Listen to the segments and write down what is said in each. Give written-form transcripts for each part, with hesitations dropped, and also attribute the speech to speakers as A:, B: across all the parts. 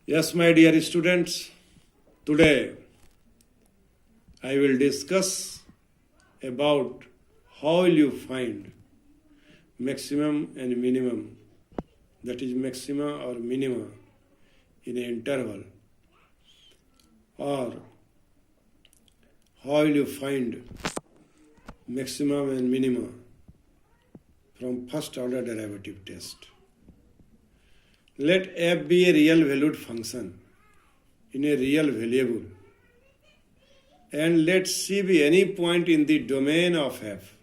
A: Yes, my dear students, today I will discuss about how will you find maximum and minimum, that is maxima or minima in an interval, or how will you find maximum and minima from first order derivative test. Let f be a real valued function in a real variable, and let c be any point in the domain of f.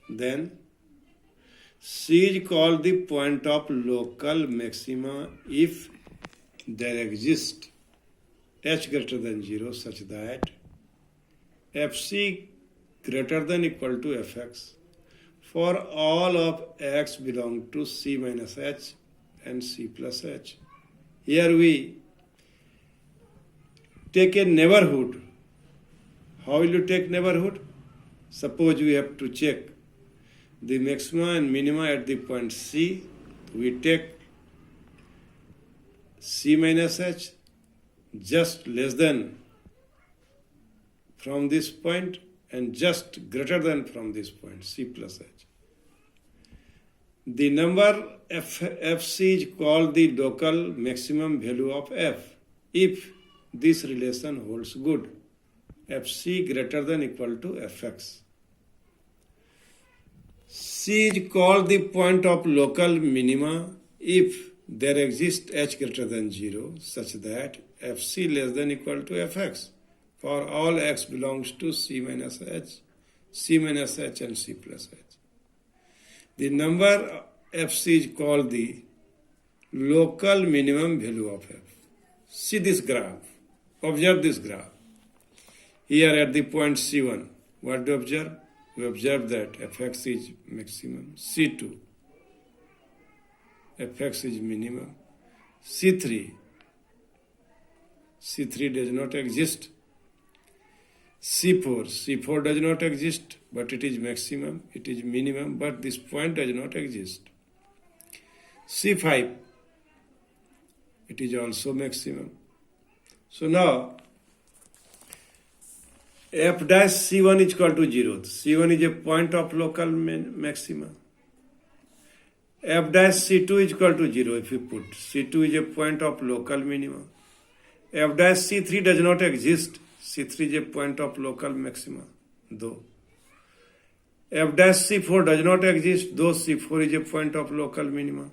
A: Then c is called the point of local maxima if there exists h greater than 0 such that fc greater than equal to fx for all of x belong to c minus h and c plus h. Here we take a neighborhood. How will you take neighborhood? Suppose we have to check the maxima and minima at the point C. We take c minus h just less than from this point and just greater than from this point, c plus h. The number fc is called the local maximum value of f if this relation holds good, fc greater than equal to fx. C is called the point of local minima if there exists h greater than 0 such that fc less than equal to fx for all x belongs to c minus h and c plus h. The number fc is called the local minimum value of f. See this graph. Observe this graph. Here at the point C1, what do you observe? We observe that fx is maximum. C2, fx is minimum. C3 does not exist. C4 does not exist, but it is maximum, it is minimum, but this point does not exist. C5, it is also maximum. So now, f dash C1 is equal to 0. C1 is a point of local maxima. F dash C2 is equal to 0 if you put. C2 is a point of local minima. F dash C3 does not exist. C3 is a point of local maxima, though. F dash C4 does not exist, though C4 is a point of local minima.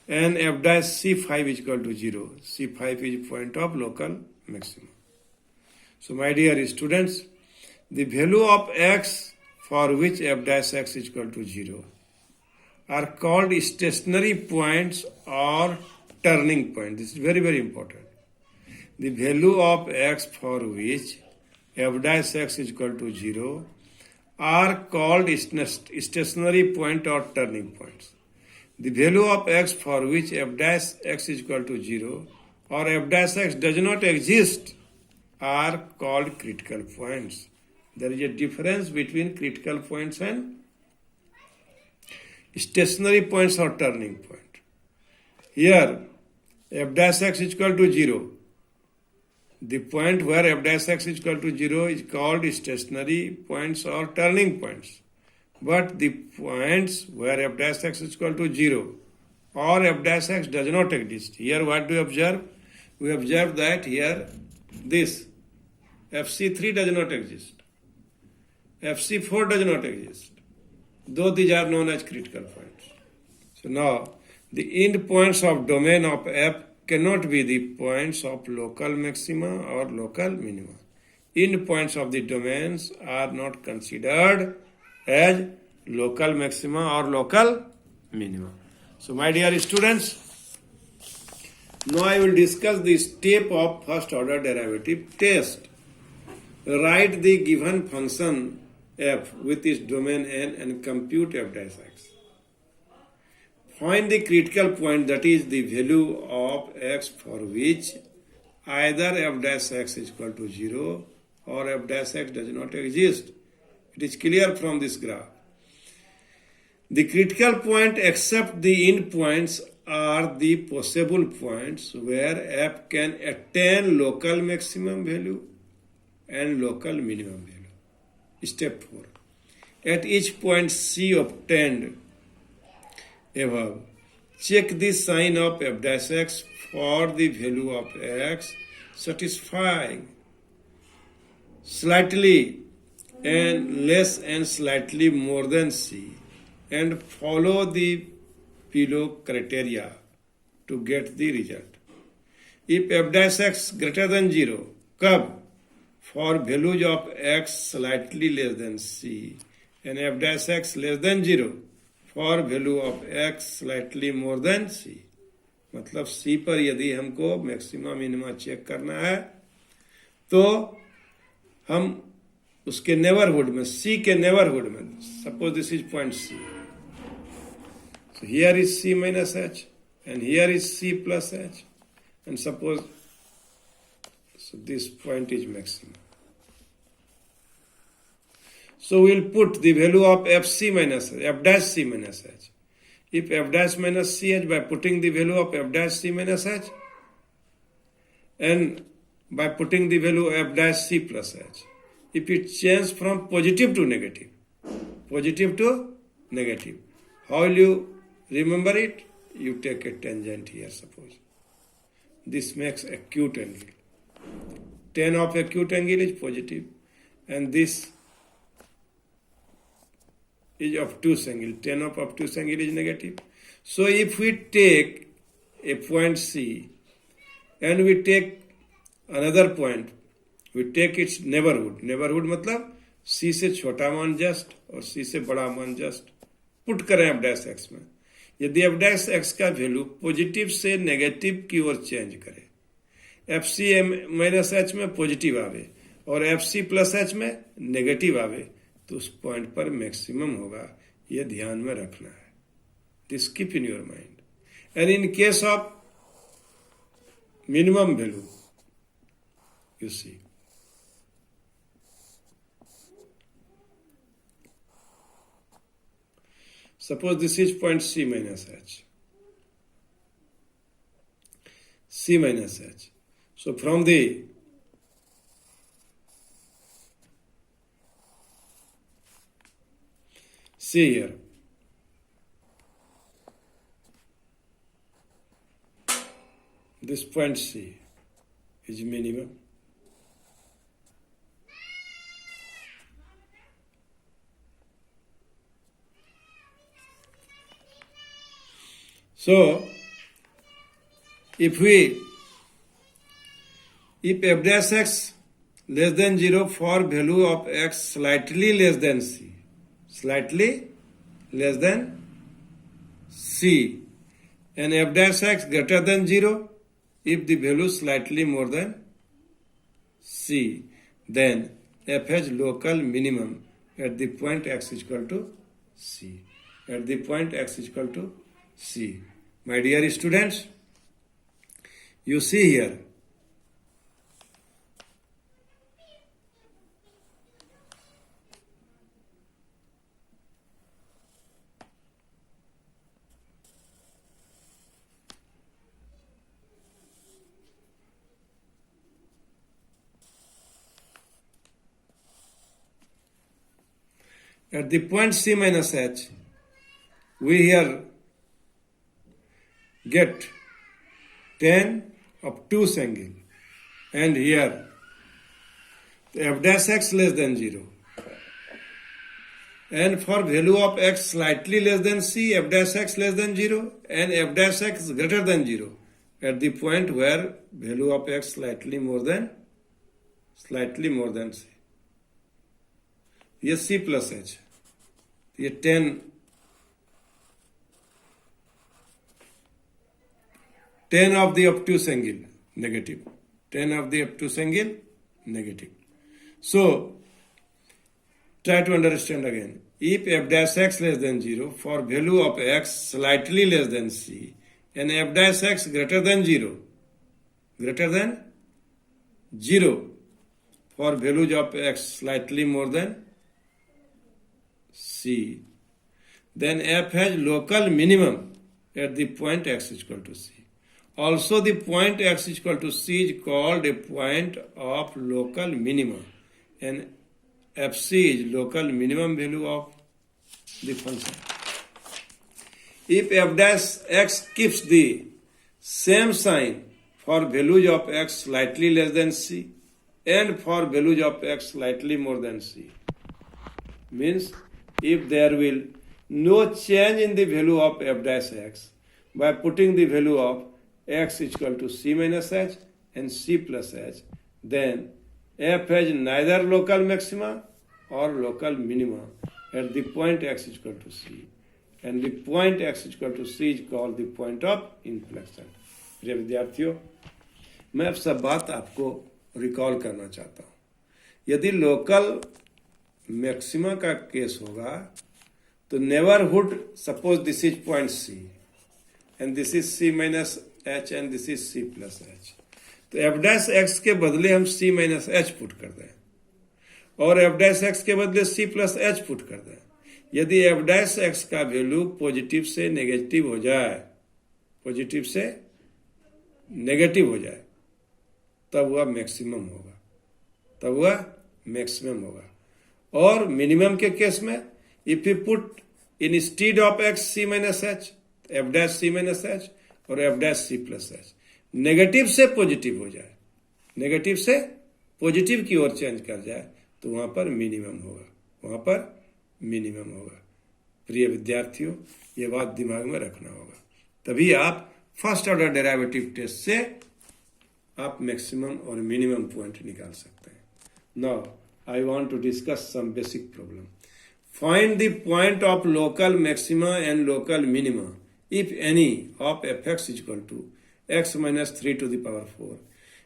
A: And f dash C5 is equal to 0. C5 is a point of local maxima. So my dear students, the value of x for which f dash x is equal to 0 are called stationary points or turning points. This is very, very important. The value of x for which f dash x is equal to 0 are called stationary point or turning points. The value of x for which f dash x is equal to 0 or f dash x does not exist are called critical points. There is a difference between critical points and stationary points or turning point. Here, f dash x is equal to 0. The point where f dash x is equal to 0 is called stationary points or turning points. But the points where f dash x is equal to 0 or f dash x does not exist. Here what do we observe? We observe that here this fc3 does not exist. fc4 does not exist. Though these are known as critical points. So now the end points of domain of f cannot be the points of local maxima or local minima. End points of the domains are not considered as local maxima or local minima. So my dear students, now I will discuss the step of first order derivative test. Write the given function f with its domain n and compute f dash x. Find the critical point, that is the value of x for which either f dash x is equal to 0 or f dash x does not exist. It is clear from this graph. The critical point except the end points are the possible points where f can attain local maximum value and local minimum value. Step 4. At each point C obtained above, check the sign of f dash x for the value of x satisfying slightly and less and slightly more than C, and follow the below criteria to get the result. If f dash x greater than 0, कब? For values of x slightly less than C, and f dash x less than 0 for value of x slightly more than C. मतलब C पर यदि हमको maxima minima check करना है तो हम उसके नेबरहुड में, C के नेबरहुड में, suppose this is point C. So here is C minus H and here is C plus H, and suppose so this point is maximum. So we'll put the value of FC minus f dash C minus H. If f dash minus CH by putting the value of f dash C minus H, and by putting the value of f dash C plus H. If it changes from positive to negative, how will you remember it? You take a tangent here, suppose. This makes acute angle. Tan of acute angle is positive, and this is obtuse angle. Tan of obtuse angle is negative. So if we take a point C and we take another point, we take its neighborhood. Neighborhood मतलब C से छोटा मान just और C से बड़ा मान just put करें f dash x में. यदि f डैश x का वैल्यू पॉजिटिव से नेगेटिव की ओर चेंज करे, FC माइनस एच में पॉजिटिव आवे और FC प्लस एच में नेगेटिव आवे, तो उस पॉइंट पर मैक्सिमम होगा. ये ध्यान में रखना है. This keep in your mind. And in case of minimum value, you see, suppose this is point C minus H. C minus H. So from the C here, this point C is minimum. So, if f dash x less than 0 for value of x slightly less than C, and f dash x greater than 0 if the value slightly more than C, then f has local minimum at the point x is equal to C. At the point x is equal to C. My dear students, you see here, at the point C minus H, we here get tan obtuse angle, and here f dash x less than 0, and for value of x slightly less than C, f dash x less than 0 and f dash x greater than 0 at the point where value of x slightly more than C. ये C plus H, ये tan of the obtuse angle negative. Tan of the obtuse angle negative. So, try to understand again. If f dash x less than 0 for value of x slightly less than C, and f dash x greater than 0 for values of x slightly more than C, then f has local minimum at the point x is equal to c. Also, the point x is equal to c is called a point of local minima, and fc is local minimum value of the function. If f dash x keeps the same sign for values of x slightly less than c and for values of x slightly more than c, means if there will no change in the value of f dash x by putting the value of x is equal to c minus h and c plus h, then f has neither local maxima or local minima at the point x is equal to c, and the point x is equal to c is called the point of inflection. प्रिय विद्यार्थियों, मैं अब सब बात आपको recall करना चाहता हूँ. यदि लोकल मैक्सिमा का केस होगा तो neighbourhood, suppose this is point C and this is C minus H and this is C plus H, तो एफ डैश एक्स के बदले हम सी माइनस एच पुट कर दें और एफ डैश एक्स के बदले सी प्लस एच पुट कर दें. यदि एफ डैश एक्स का वैल्यू पॉजिटिव से नेगेटिव हो जाए, पॉजिटिव से नेगेटिव हो जाए, तब वह मैक्सिमम होगा, तब वह मैक्सिमम होगा. और मिनिमम के केस में if you put instead of x c minus h, f dash c minus h और f dash c plus h negative से पॉजिटिव हो जाए, नेगेटिव से पॉजिटिव की ओर चेंज कर जाए, तो वहां पर मिनिमम होगा, वहां पर मिनिमम होगा. प्रिय विद्यार्थियों, ये बात दिमाग में रखना होगा, तभी आप फर्स्ट ऑर्डर डेरिवेटिव टेस्ट से आप मैक्सिमम और मिनिमम पॉइंट निकाल सकते हैं. Now I want to discuss some basic problem. Find the point of local maxima and local minima, if any, of fx is equal to x minus 3 to the power 4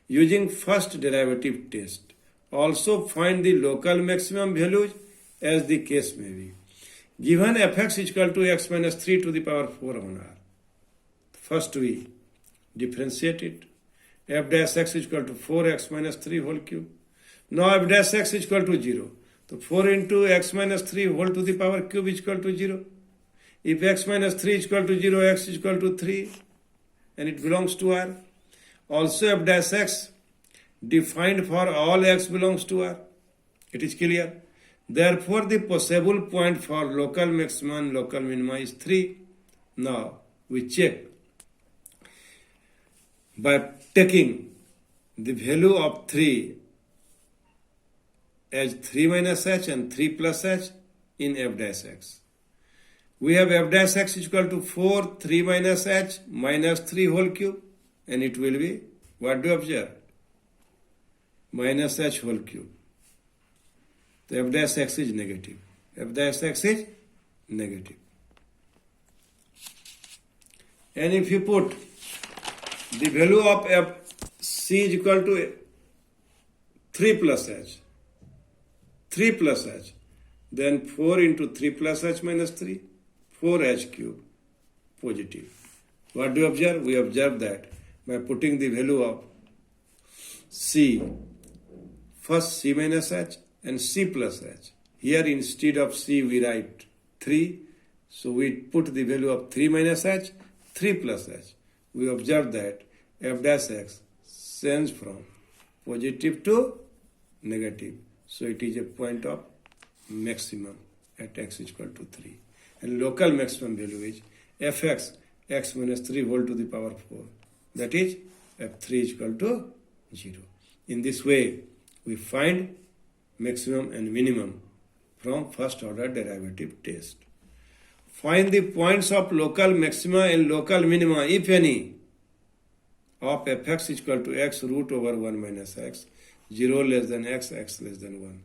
A: using first derivative test. Also find the local maximum values as the case may be. Given fx is equal to x minus 3 to the power 4 on R, first we differentiate it. F dash x is equal to 4x minus 3 whole cube. Now f dash x is equal to 0. So 4 into x minus 3 whole to the power cube is equal to 0. If x minus 3 is equal to 0, x is equal to 3 and it belongs to R. Also f dash x defined for all x belongs to R. It is clear. Therefore the possible point for local maxima and local minima is 3. Now we check by taking the value of 3 as 3 minus h and 3 plus h in f dash x. We have f dash x is equal to 4, 3 minus h minus 3 whole cube, and it will be, what do you observe? Minus h whole cube. So f dash x is negative. F dash x is negative. And if you put the value of f c is equal to 3 plus h, 3 plus h, then 4 into 3 plus h minus 3, 4h cube, positive. What do you observe? We observe that by putting the value of c, first c minus h and c plus h. Here instead of c we write 3, so we put the value of 3 minus h, 3 plus h. We observe that f dash x changes from positive to negative. So it is a point of maximum at x is equal to 3. And local maximum value is fx, x minus 3 whole to the power 4. That is f3 is equal to 0. In this way, we find maximum and minimum from first order derivative test. Find the points of local maxima and local minima, if any, of fx is equal to x root over 1 minus x, 0 less than x, x less than 1,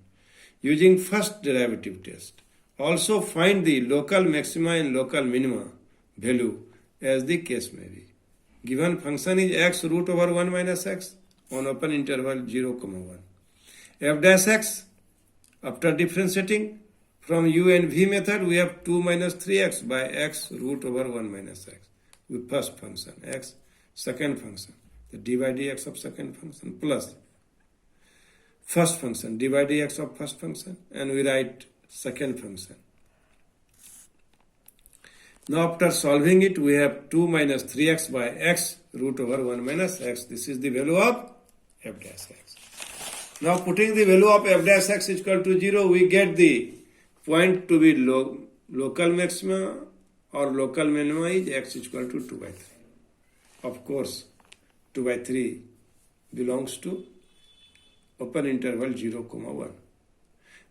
A: using first derivative test. Also find the local maxima and local minima value as the case may be. Given function is x root over 1 minus x on open interval 0, 1. F dash x, after differentiating from u and v method, we have 2 minus 3x by x root over 1 minus x. With first function, x, second function, the dy dx of second function, plus first function, dy dx of first function, and we write second function. Now after solving it, we have 2 minus 3x by x root over 1 minus x. This is the value of f dash x. Now putting the value of f dash x is equal to 0, we get the point to be local maxima or local minima is x is equal to 2 by 3. Of course, 2 by 3 belongs to open interval 0, 1.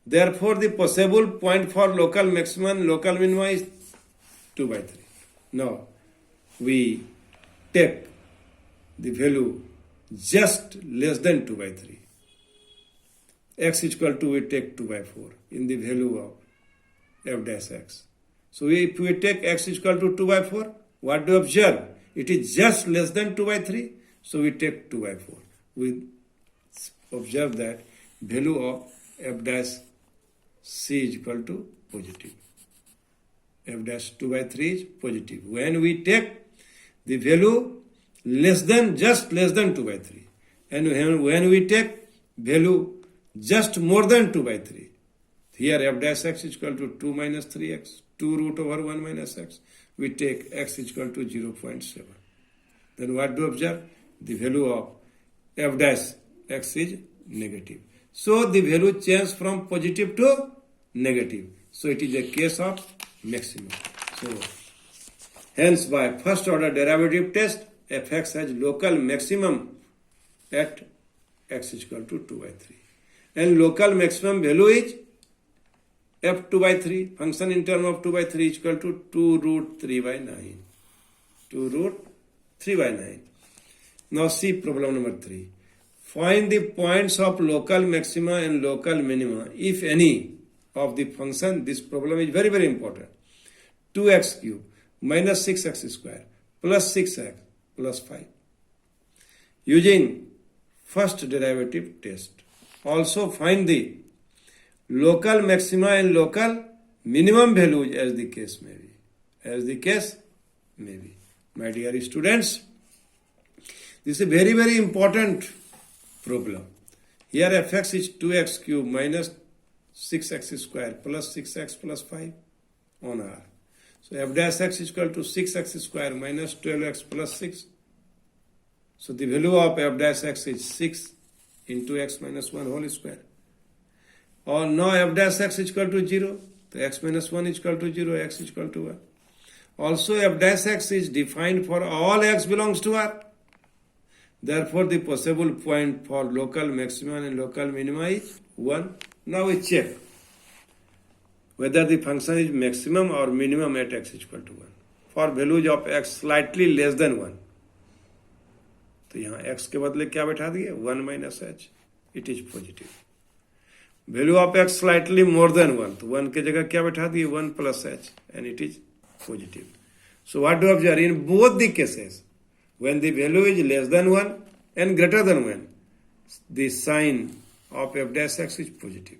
A: Therefore, the possible point for local maxima and local minima is 2 by 3. Now, we take the value just less than 2 by 3. X is equal to, we take 2 by 4 in the value of f dash x. So, if we take x is equal to 2 by 4, what do we observe? It is just less than 2 by 3. So, we take 2 by 4. We observe that value of f dash c is equal to positive. F dash 2 by 3 is positive. When we take the value just less than 2 by 3, and when we take value just more than 2 by 3, here f dash x is equal to 2 minus 3x, 2 root over 1 minus x, we take x is equal to 0.7. Then what do we observe? The value of f dash x is negative. So the value changes from positive to negative. So it is a case of maximum. So hence by first order derivative test, fx has local maximum at x is equal to 2 by 3. And local maximum value is f 2 by 3. Function in term of 2 by 3 is equal to 2 root 3 by 9. 2 root 3 by 9. Now see problem number 3. Find the points of local maxima and local minima, if any, of the function. This problem is very, very important. 2x cube minus 6x square plus 6x plus 5. Using first derivative test. Also find the local maxima and local minimum values as the case may be. As the case may be. My dear students, this is a very, very important problem. Here fx is 2x cube minus 6x square plus 6x plus 5 on R. So f dash x is equal to 6x square minus 12x plus 6. So the value of f dash x is 6 into x minus 1 whole square. Or now f dash x is equal to 0. So x minus 1 is equal to 0, x is equal to 1. Also f dash x is defined for all x belongs to R. Therefore, the possible point for local maximum and local minima is 1. Now we check whether the function is maximum or minimum at x is equal to 1. For values of x slightly less than 1. तो यहाँ x के बदले क्या बैठा दिए? 1 minus h. It is positive. Value of x slightly more than 1. तो 1 के जगह क्या बैठा दिए? 1 plus h. And it is positive. So what do we observe? In both the cases, when the value is less than 1 and greater than 1, the sign of f dash x is positive.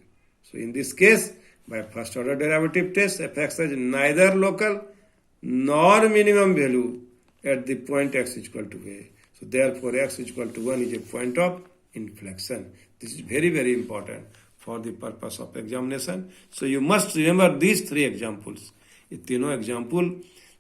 A: So in this case, by first order derivative test, fx has neither local nor minimum value at the point x is equal to a. So therefore x is equal to 1 is a point of inflection. This is very, very important for the purpose of examination. So you must remember these three examples. ये तीनों example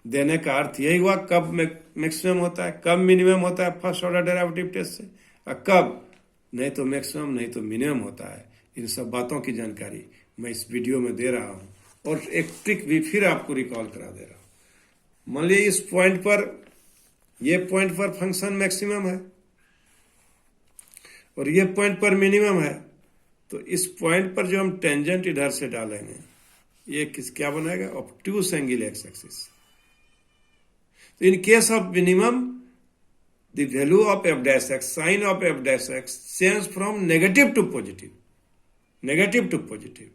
A: देने का अर्थ यही हुआ, कब maximum होता है, कब मिनिमम होता है फर्स्ट ऑर्डर डेरिवेटिव टेस्ट से, और कब नहीं तो मैक्सिमम नहीं तो मिनिमम होता है. इन सब बातों की जानकारी मैं इस वीडियो में दे रहा हूं और एक ट्रिक भी फिर आपको रिकॉल करा दे रहा हूं. मान लीजिए इस पॉइंट पर, ये पॉइंट पर फंक्शन मैक्सिमम है और ये पॉइंट पर मिनिमम है, तो इस पॉइंट पर जो हम टेंजेंट इधर से डालेंगे, ये क्या बनाएगा? Obtuse angle x axis. तो in case of minimum, the value of f dash x, sign of f dash x change from negative to positive. Negative to positive.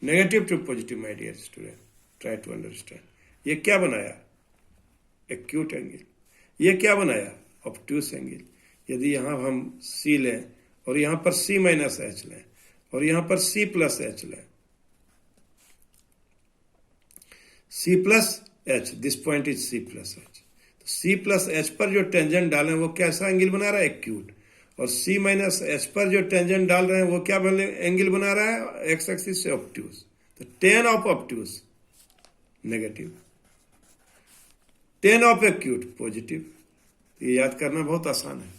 A: Negative to positive, my dear student. Try to understand. ये क्या बनाया? Acute angle. ये क्या बनाया? Obtuse angle. यदि यहाँ हम C लें और यहाँ पर C minus H लें और यहाँ पर C plus H लें, C plus H, this point is C plus H. C plus H पर जो टेंजेंट डालें वो कैसा एंगल बना रहा है? एक्यूट. और C माइनस एच पर जो टेंजेंट डाल रहे हैं वो क्या एंगल बना रहा है? एक्स एक्सिस से ऑब्ट्यूस. तो ten of obtuse negative. Ten of acute positive. ये याद करना बहुत आसान है।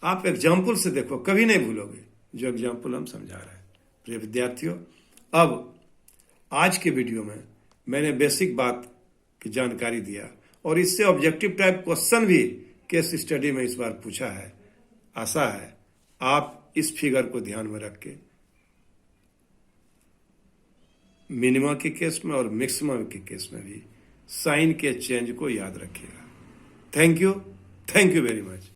A: आप एग्जाम्पल से देखो, कभी नहीं भूलोगे जो एग्जाम्पल हम समझा रहे हैं। प्रिय विद्यार्थियों, अब आज के वीडियो में मैंने बेसिक बात की जानकारी दिया और इससे ऑब्जेक्टिव टाइप क्वेश्चन भी केस स्टडी में इस बार पूछा है। आशा है आप इस फिगर को ध्यान में रख के मिनिमा के केस में और मैक्सिमा के केस में भी साइन के चेंज को याद रखिएगा। Thank you very much.